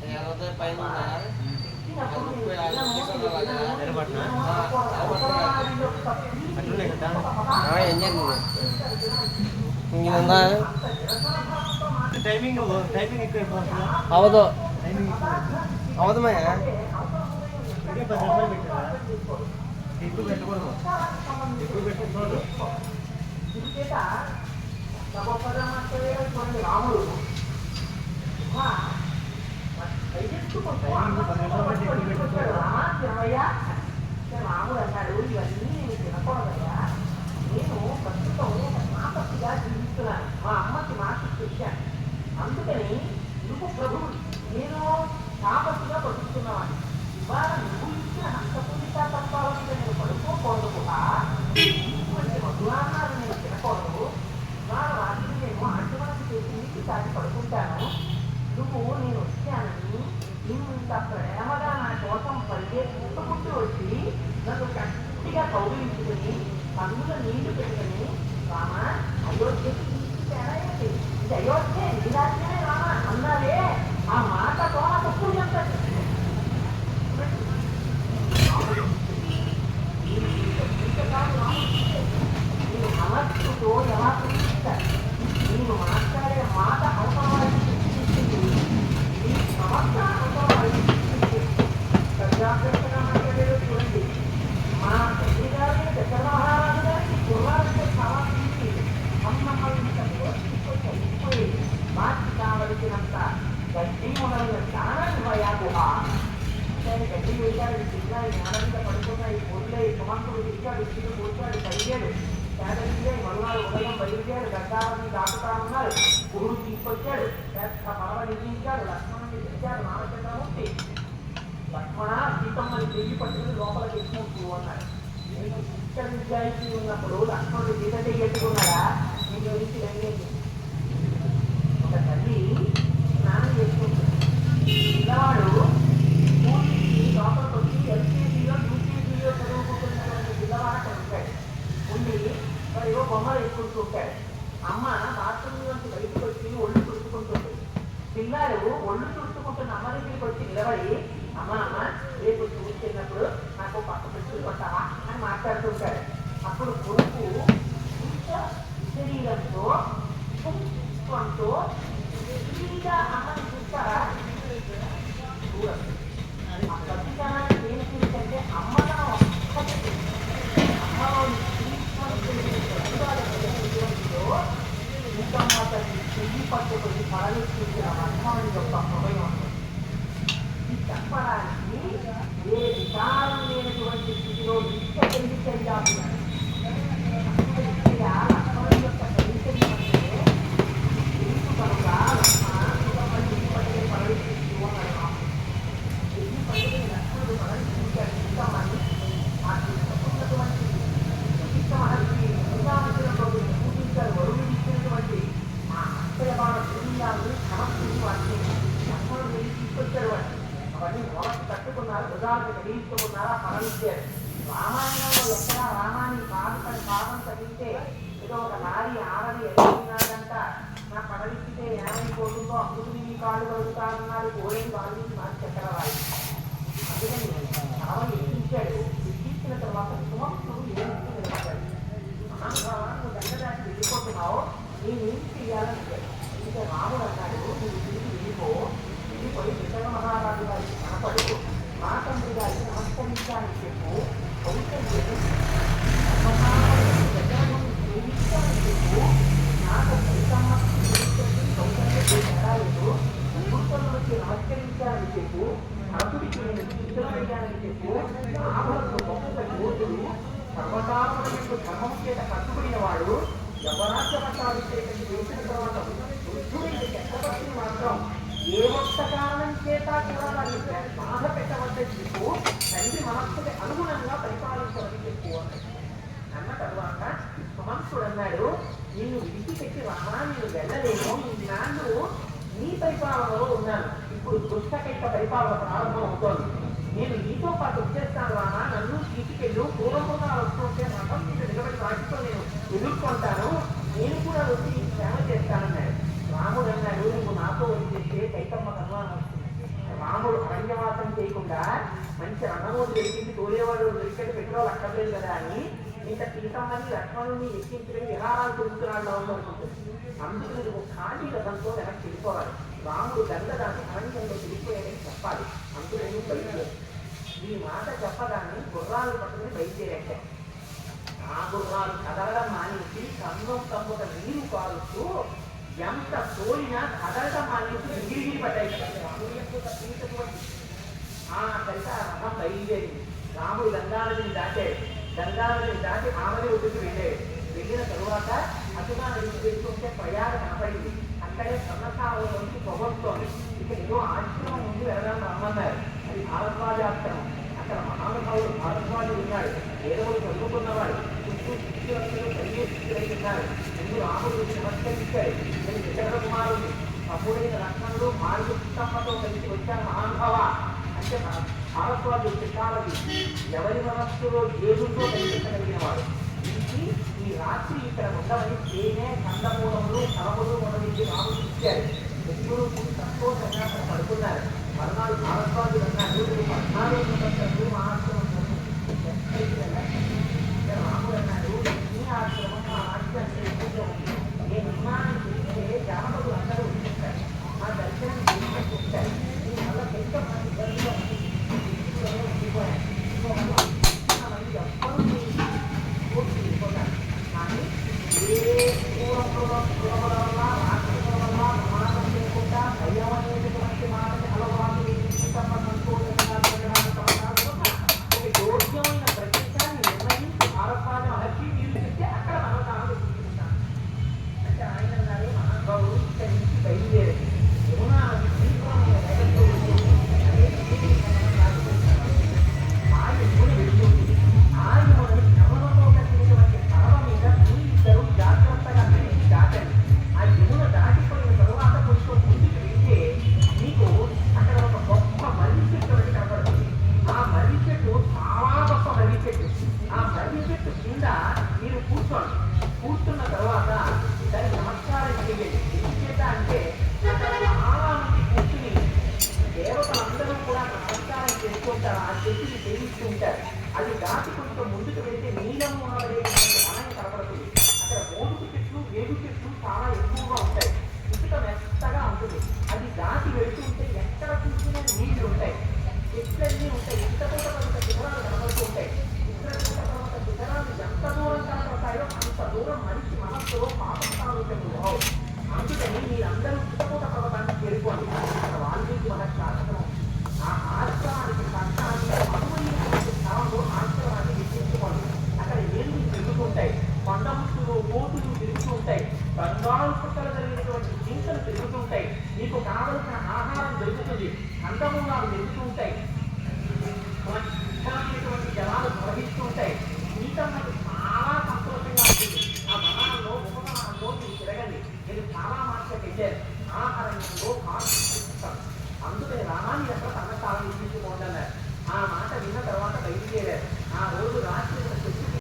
పైన పైన టైమింగ్ అవదు అవదమే ఎక్కువ పెట్టకూడదు ఎక్కువ పెట్టకూడదు రాముడు రాముడు అన్నాడు ఇవన్నీ నేను తినకూడదయ్యా నేను ప్రస్తుతం మాపత్తిగా జీవిస్తున్నాను మా అమ్మకి మాట చెప్పాను అందుకని నువ్వు ప్రభువు నేను మాపత్తిగా బతుకుతున్నాను ఇవాళ నువ్వు ఇచ్చిన హస్తపూజిత తత్వాల మీద నేను పడుకోకూడదు కూడా ఇటువంటి మధురాన్నాలు నేను తినకూడదు ఇవాళ రాత్రి నేను ఆంటివాసి చేసి నీకు దాటి పడుకుంటాను నువ్వు నేను వచ్చానని నువ్వు ఇంత ప్రేమగా నా కోసం పరిగెత్తుకుంటూ వచ్చి నన్ను గట్టిగా కౌగిలించుకుని కన్నుల నీళ్లు పెట్టుకుని రామ అయోధ్యకి తీసుకెళ్ళేది ఇది అయోధ్య నీలాజ్ఞనే రామ అన్నారే ఆ మాటతో నాకు తప్పు చెప్తాను నేను మనస్సుతో ఎలా చూపిస్తాను నేను మాట్లాడే మాట అవసరమైన ప్రజాప్రతిగా మాట్లాడేదో చూడండి మా తండ్రి గారి దశరథ మహారాజు గారికి గుర్రాలంటే చాలా తీసి అమ్మమ్మల్ని చనిపోయి మార్చి కావలసినంత గడ్డి మొదలైన చాలా ఇవ్వయాగుహ గడ్డి వేశాడు చిన్న జ్ఞానంగా పడుకున్న ఈ ఊళ్ళో ఈ సుమంతుడు తీశాడు ఇచ్చిన కూర్చాడు కలిగాడు పేదలిగే మరునాడు ఉదయం బయలుదేరు గడ్డాలని దాటుతా ఉన్నారు గురుడు తీసుకొచ్చాడు పెద్ద పడవ నిర్మించాడు లక్ష్మణుని తెచ్చాడు రామచంద్రమూర్తి లక్ష్మణ సీతమ్మని తిరిగి పట్టుకుని లోపలికి ఎక్కుతూ అన్నాడు నీకు శిక్ష నిజాయితీ ఉన్నప్పుడు లక్ష్మణుడు సీతటే ఎత్తుకున్నాడా నీకు గురించి వెళ్ళేది ఒక తల్లి స్నానం చేసుకుంటుంది పిల్లవాడు స్కూల్కి లోపలికి వచ్చి ఎల్కేజీలో యూకేజీలో చదువుకుంటున్నటువంటి పిల్లవాడు అక్కడ ఉంటాడు ఉండి మరి ఏవో బొమ్మలు వేసుకుంటూ ఉంటాడు అమ్మ బాత్రూమ్ నుంచి బయటకు వచ్చి ఒళ్ళు తుడుచుకుంటుంది పిల్లాడు ఒళ్ళు తుడుచుకుంటున్న అమ్మ దగ్గరికి వచ్చి నిలబడి అమ్మ అమ్మ రేపు చూసినప్పుడు నాకు పక్క పెట్టుకుని కొట్టావా అని మాట్లాడుతుంటాడు అప్పుడు కొడుకు శరీరంతో పుష్పంతో అమ్మని చూస్తారా చూడదు ఆ ప్రతిదానానికి ఏం చూసిందంటే అమ్మతనం ఒక్కటి అమ్మలోని చెయ్యి పట్టుకుని పడలు చూసిన లక్ష్మణుని యొక్క హృదయం ఈ చెప్పడానికి ఏ వికారం లేనటువంటి స్థితిలో నిత్య చైతన్యాలు లక్ష్మణుని యొక్క చైతన్యం అంటే తెలుసు కనుక పడలు చూస్తూ అన్నాడు చెయ్యి పట్టుకుని లక్ష్మణుడు పడలు చూశాడు సీతమ్మని ఆ తీసుకున్నటువంటి మహర్షి శ్రీరామచంద్రుడు పూజించారు వరుణుడు ఇచ్చినటువంటి ఆ అక్షయబాణ శరీరాన్ని సమర్పించి వాటిని లక్ష్మణుడు వెళ్ళి తీసుకొచ్చాడు వాటిని అవన్నీ మొదటి కట్టుకున్నారు భుజాలకు తగిలించుకున్నారా పడలిచ్చారు రామాయణంలో ఎక్కడా రామాన్ని పాదం తగిలితే ఏదో ఒక నారి ఆడది ఎదుగుతున్నాడంట నా పడలిచ్చితే ఏమైపోతుందో అమృతుని మీ కాళ్ళు కలుగుతారన్నారు కోరేని వాళ్ళు నాకు చక్కెర రాయి అందుకని చాలా ఎక్కించాడు ఎక్కించిన తర్వాత సుమంతుడు ఏం నిలబడ్డాడు నువ్వు దగ్గరదానికి వెళ్ళిపోతున్నావు నేనేం చెయ్యాలని ఇంకా రాముడు అన్నాడు నువ్వు తిరిగి వెళ్ళిపోయి దశరథ మహారాజు గారికి కనపడు మా తండ్రి గారికి నమస్కరించాలని చెప్పు సేవించాలని చెప్పు నాకు తేడాలేదు ముహూర్తంలోకి నమస్కరించాలని చెప్పు నరకుడికి నేను చిత్రం వేయాలని చెప్పు రాములకు గొప్ప యోధుడు సర్వకాలములకు ధర్మం చేత కట్టుబడిన వాడు యవరాజ్యపట్టాభిషేకం చేసిన తర్వాత వృద్ధుడైన చక్రవర్తిని మాత్రం ఏ ఒక్క కారణం చేత కూడా వారిని బాధ పెట్టవద్దని చెప్పు తండ్రి మనస్సుకి అనుగుణంగా పరిపాలించవని చెప్పు అన్న తర్వాత సుమంతుడు అన్నాడు నేను విడిచిపెట్టి రామా నేను వెళ్ళలేను ఈ నాన్ను నీ పరిపాలనలో ఉన్నాను. ఇప్పుడు దుష్టకైక పరిపాలన ప్రారంభం అవుతోంది. నేను నీతో పాటు వచ్చేస్తాను రానా, నన్ను తీసుకెళ్ళు, పూర్వముగా వస్తుంటే మతం మీద నిలబడి వాటితో నేను ఎదుర్కొంటాను, నేను కూడా వచ్చి నీకు సేవ చేస్తానన్నాడు. రాముడు అన్నాడు, నువ్వు నాతో వచ్చేస్తే కైకమ్మ కన్వానం వస్తుంది. రాముడు అరణ్యవాసం చేయకుండా మంచి రణమోడు దొరికింది, తోలేవాడు దొరికితే పెట్రోల్ అక్కర్లేదు కదా అని ఇంత సీతమ్మని లక్ష్మణుని ఎక్కించుకుని విహారాలు తిరుగుతున్నాడు అనుకుంటుంది. అందుకు నువ్వు ఖాళీ రథంతో వెనక్కి వెళ్ళిపోవాలి. రాముడు గంగదాన్ని అరణ్యంలో వెళ్ళిపోయాడని చెప్పాలి. అందులో నువ్వు బయలుదేరు. ఈ మాట చెప్పగానే గుర్రాలు పట్టుకుని బయలుదేరాక ఆ గుర్రాలు కదలడం మానేసి కన్నం తమ్ముట నీరు కాలుస్తూ ఎంత తోలినా కదలడం మానేసి గిరిగిరి పడ్డాయి. రాముడు యొక్క తప్పించినటువంటి ఆ కలిసి ఆ రథం బయలుదేరింది. రాముడు గంగానదిని దాటాడు. గంగానదిని దాటి ఆమెని ఒడ్డుకు వెళ్ళాడు. వెళ్ళిన తరువాత అటుగా నడిచి వెళ్తుంటే ప్రయాణం కనపడింది. అక్కడే సన్నకాలలో నుంచి పొగొస్తోంది. ఇక ఏదో ఆశ్రమం ముందు వెళ్ళడానికి రమ్మన్నారు. అది భారద్వాజాశ్రమం. అక్కడ మహానుభావుడు భారద్వాజుడు ఉన్నాడు. వేదములు చదువుకున్నవాడు. చుట్టూ శిష్యులందరూ పరివేష్టితులై ఉన్నారు. ముందు రాముడు నమస్కరించాడు. నేను విచరణ కుమారుడు తమ్ముడైన లక్ష్మణుడు భార్య సీతమ్మతో కలిసి వచ్చాను మహానుభావ అంటే భారద్వాజుడు చిట్టాలది ఎవరి మనస్సులో ఏదుందో కనిపించగలిగిన వాడు. ఇంటి ఈ రాత్రి ఇక్కడ ఉండవని తేనె కందమూలములు కలములు మొదలైంది రాముడు ఇచ్చారు. ముగ్గురు ముందు సంతోషంగా అక్కడ పడుకున్నారు. మర్నాడు భారద్వాజుడు అన్నాడు, 14 సంవత్సరాలు మా ఆశ్రమం రాముడు అన్నాడు, ఈ ఆశ్రమం మా రాజ్యాన్ని ఎక్కువగా ఉంది. నేను నిర్మాణం చేస్తే జానపదులు అందరూ ఉంటారు. మా దర్శనం చేసి ఉంటారు. దీనివల్ల పెద్ద మన ఇబ్బందిగా ఉండిపోయాను. ఎవ్వరూ వెళ్ళిపోతారు. కానీ ఏ పూర్వముల వల్ల రాక్షసుల వల్ల ప్రమాదం లేకుండా భయం అనేటువంటి మాటని అలవాటు సీతమ్మ సంతోషంగా ఒక యోగ్యమైన ప్రదేశాన్ని నిర్ణయించి భారద్వాజ మహర్షి మీరు చెప్తే అక్కడ మనోదానం తీసుకుంటాను అంటే ఆయన అన్నారు, మహానుభావుడు ఇక్కడి నుంచి బయలుదేరి యమునా నది తీవ్రమైన వేగంతో ఆ యమున వెళ్తుంది. ఆ యమునని యమునలో కట్టినటువంటి పడవ మీద ఇద్దరు జాగ్రత్తగా కలిసి దాటండి. ఆ యమున దాటిపోయిన తరువాత కొంచెం ముందుకు వెళ్తే మీకు అక్కడ ఒక గొప్ప మర్రి చెట్టు ఒకటి కనపడుతుంది. ఆ మర్రి చెట్టు చాలా గొప్ప మర్రి చెట్టు. ఆ మర్రి చెట్టు కింద మీరు కూర్చోండి. కూర్చున్న తర్వాత దాన్ని నమస్కారం చేయండి. ఎందుచేత అంటే అక్కడ చాలా మంది కూర్చుని దేవతలందరూ కూడా నమస్కారం చేసుకుంటారు. ఆ చెట్టుని సేవిస్తూ ఉంటారు. అది దాటి కొంచెం ముందుకు వెళ్తే నీలము అనేటువంటి వనం కనపడుతుంది. అక్కడ మోదుగు చెట్లు, వేగు చెట్లు చాలా ఎక్కువగా ఉంటాయి. ఇసుక మెత్తగా ఉంటుంది. అది దాటి వెళ్తుంటే ఎక్కడ చూసినా నీళ్లు ఉంటాయి. చెట్లన్నీ ఉంటాయి. ఇసుకతోట పర్వత శిఖరాలు కనబడుతూ ఉంటాయి. ఇసుకతోట పర్వత శిఖరాలు ఎంత దూరం కనపడతాయో అంత దూరం మనిషి మనస్సులో పాపస్థానం. అందుకని మీరందరూ ఇసుకతోట పర్వతాన్ని చేరుకోండి. అక్కడ వాల్మీకి మహర్షి ఆశ్రమం. ఆ ఆశ్రమానికి పట్టణానికి అనువైనటువంటి స్థలంలో ఆశ్రమాన్ని నిర్మించుకోండి. అక్కడ ఏళ్ళు తిరుగుతుంటాయి. కొండముట్టులు, కోతులు తిరుగుతూ ఉంటాయి. బంగారు పుట్టలు జరిగినటువంటి జింకలు తిరుగుతుంటాయి. మీకు కావలసిన ఆహారం దొరుకుతుంది. కందమూలాలు దొరుకుతూ ఉంటాయి.